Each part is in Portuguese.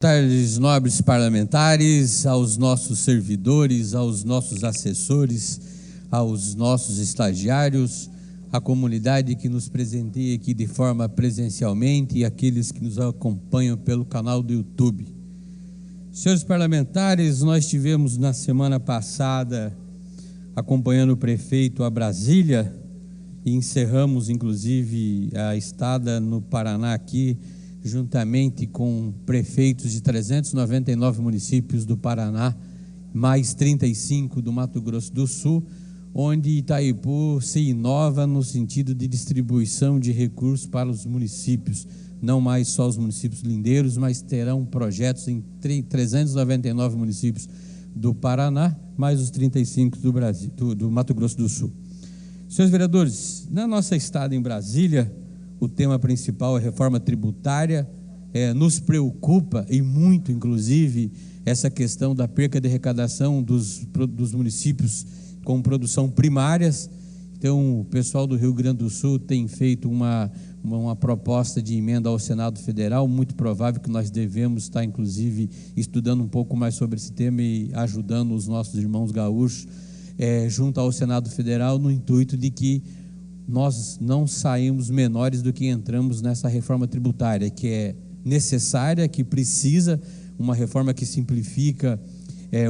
Tardes, nobres parlamentares, aos nossos servidores, aos nossos assessores, aos nossos estagiários, à comunidade que nos presenteia aqui de forma presencialmente e aqueles que nos acompanham pelo canal do YouTube. Senhores parlamentares, nós tivemos na semana passada acompanhando o prefeito a Brasília e encerramos inclusive a estada no Paraná aqui, juntamente com prefeitos de 399 municípios do Paraná, mais 35 do Mato Grosso do Sul, onde Itaipu se inova no sentido de distribuição de recursos para os municípios, não mais só os municípios lindeiros, mas terão projetos em 399 municípios do Paraná, mais os 35 do Brasil, do Mato Grosso do Sul. Senhores vereadores, na nossa estada em Brasília, o tema principal é reforma tributária. Nos preocupa e muito, inclusive, essa questão da perca de arrecadação dos municípios com produção primárias. Então, o pessoal do Rio Grande do Sul tem feito uma proposta de emenda ao Senado Federal, muito provável que nós devemos estar, inclusive, estudando um pouco mais sobre esse tema e ajudando os nossos irmãos gaúchos junto ao Senado Federal, no intuito de que nós não saímos menores do que entramos nessa reforma tributária, que é necessária, que precisa, uma reforma que simplifica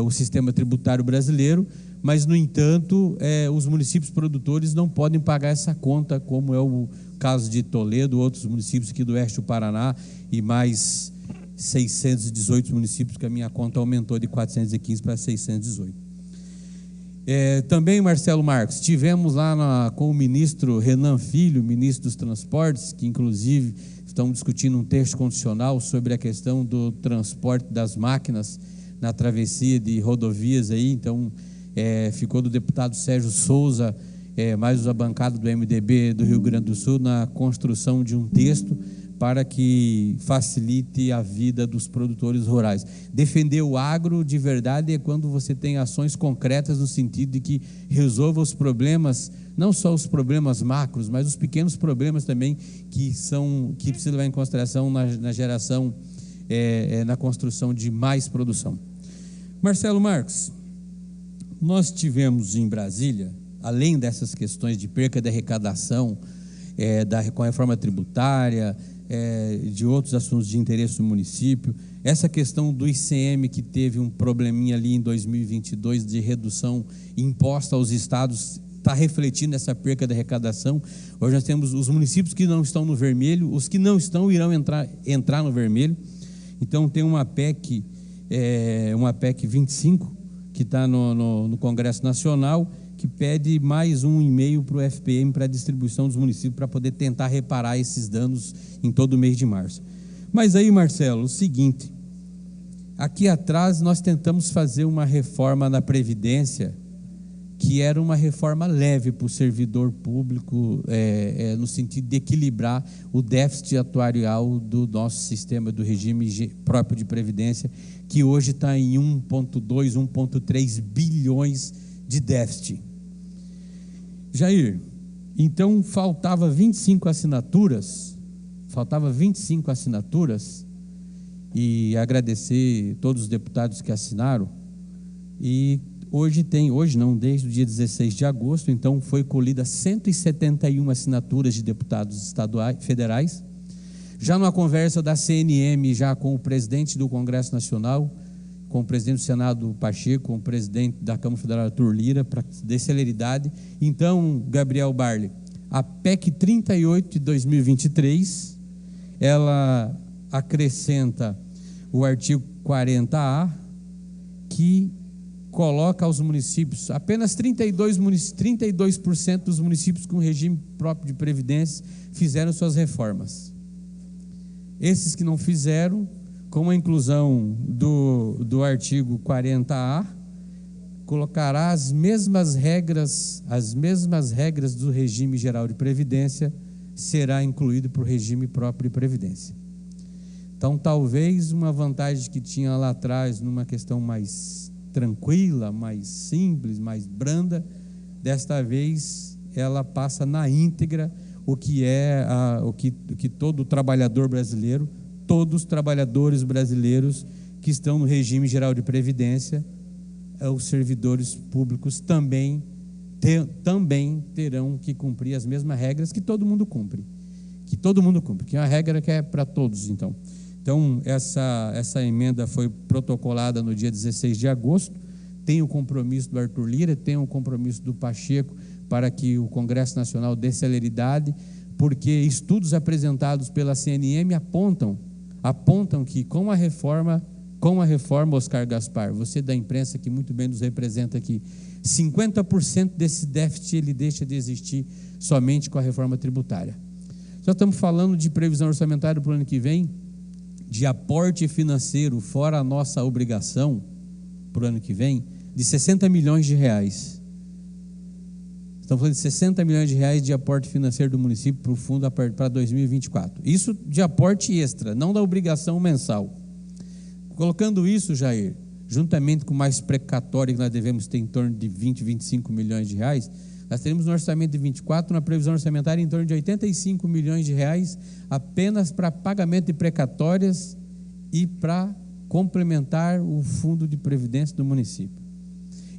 o sistema tributário brasileiro, mas, no entanto, os municípios produtores não podem pagar essa conta, como é o caso de Toledo, outros municípios aqui do oeste do Paraná e mais 618 municípios, que a minha conta aumentou de 415 para 618. Também, Marcelo Marcos, tivemos lá com o ministro Renan Filho, ministro dos Transportes, que inclusive estão discutindo um texto constitucional sobre a questão do transporte das máquinas na travessia de rodovias aí. Então, ficou do deputado Sérgio Souza, mais a bancada do MDB do Rio Grande do Sul, na construção de um texto para que facilite a vida dos produtores rurais. Defender o agro de verdade é quando você tem ações concretas no sentido de que resolva os problemas, não só os problemas macros, mas os pequenos problemas também que precisam levar em consideração na geração, na construção de mais produção. Marcelo Marcos, nós tivemos em Brasília, além dessas questões de perca de arrecadação, com a reforma tributária, de outros assuntos de interesse do município, essa questão do ICM, que teve um probleminha ali em 2022 de redução imposta aos estados, está refletindo essa perca de arrecadação. Hoje nós temos os municípios que não estão no vermelho, os que não estão irão entrar no vermelho. Então tem uma PEC 25, que está no Congresso Nacional, que pede mais 1,5 para o FPM, para a distribuição dos municípios, para poder tentar reparar esses danos em todo o mês de março. Mas aí, Marcelo, o seguinte, aqui atrás nós tentamos fazer uma reforma na Previdência, que era uma reforma leve para o servidor público, no sentido de equilibrar o déficit atuarial do nosso sistema, do regime próprio de Previdência, que hoje está em 1,2, 1,3 bilhões de déficit. Jair, então faltava 25 assinaturas, e agradecer todos os deputados que assinaram, e desde o dia 16 de agosto, então foi colhida 171 assinaturas de deputados federais, já numa conversa da CNM, já com o presidente do Congresso Nacional, com o presidente do Senado, Pacheco, com o presidente da Câmara Federal, Arthur Lira, para dar celeridade. Então, Gabriel Barley, a PEC 38 de 2023, ela acrescenta o artigo 40A, que coloca aos municípios, apenas 32% dos municípios com regime próprio de previdência fizeram suas reformas. Esses que não fizeram, com a inclusão do artigo 40A, colocará as mesmas regras do regime geral de previdência, será incluído para o regime próprio de previdência. Então, talvez uma vantagem que tinha lá atrás, numa questão mais tranquila, mais simples, mais branda, desta vez ela passa na íntegra o que todo trabalhador brasileiro, todos os trabalhadores brasileiros que estão no regime geral de previdência, os servidores públicos também terão que cumprir as mesmas regras que todo mundo cumpre. Que é uma regra que é para todos, então. Então, essa emenda foi protocolada no dia 16 de agosto, tem o compromisso do Arthur Lira, tem o compromisso do Pacheco para que o Congresso Nacional dê celeridade, porque estudos apresentados pela CNM apontam que com a reforma, Oscar Gaspar, você da imprensa que muito bem nos representa aqui, 50% desse déficit ele deixa de existir somente com a reforma tributária. Já estamos falando de previsão orçamentária para o ano que vem, de aporte financeiro, fora a nossa obrigação, para o ano que vem, de 60 milhões de reais. Estamos falando de 60 milhões de reais de aporte financeiro do município para o fundo para 2024. Isso de aporte extra, não da obrigação mensal. Colocando isso, Jair, juntamente com mais precatório que nós devemos ter em torno de 20, 25 milhões de reais, nós teremos no orçamento de 24, uma previsão orçamentária em torno de 85 milhões de reais apenas para pagamento de precatórias e para complementar o fundo de previdência do município.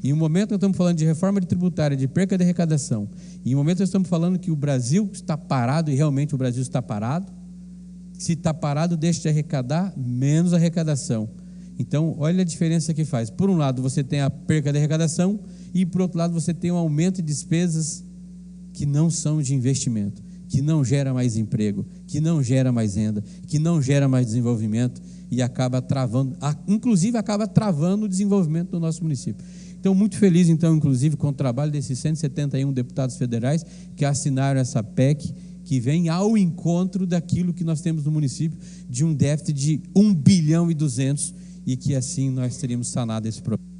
Em um momento que nós estamos falando de reforma tributária, de perca de arrecadação, em um momento que nós estamos falando que o Brasil está parado, e realmente o Brasil está parado, se está parado, deixa de arrecadar, menos arrecadação. Então, olha a diferença que faz. Por um lado, você tem a perca de arrecadação e, por outro lado, você tem um aumento de despesas que não são de investimento, que não gera mais emprego, que não gera mais renda, que não gera mais desenvolvimento e acaba travando, inclusive acaba travando o desenvolvimento do nosso município. Então, muito feliz, então, inclusive, com o trabalho desses 171 deputados federais que assinaram essa PEC, que vem ao encontro daquilo que nós temos no município, de um déficit de 1 bilhão e 200, e que assim nós teríamos sanado esse problema.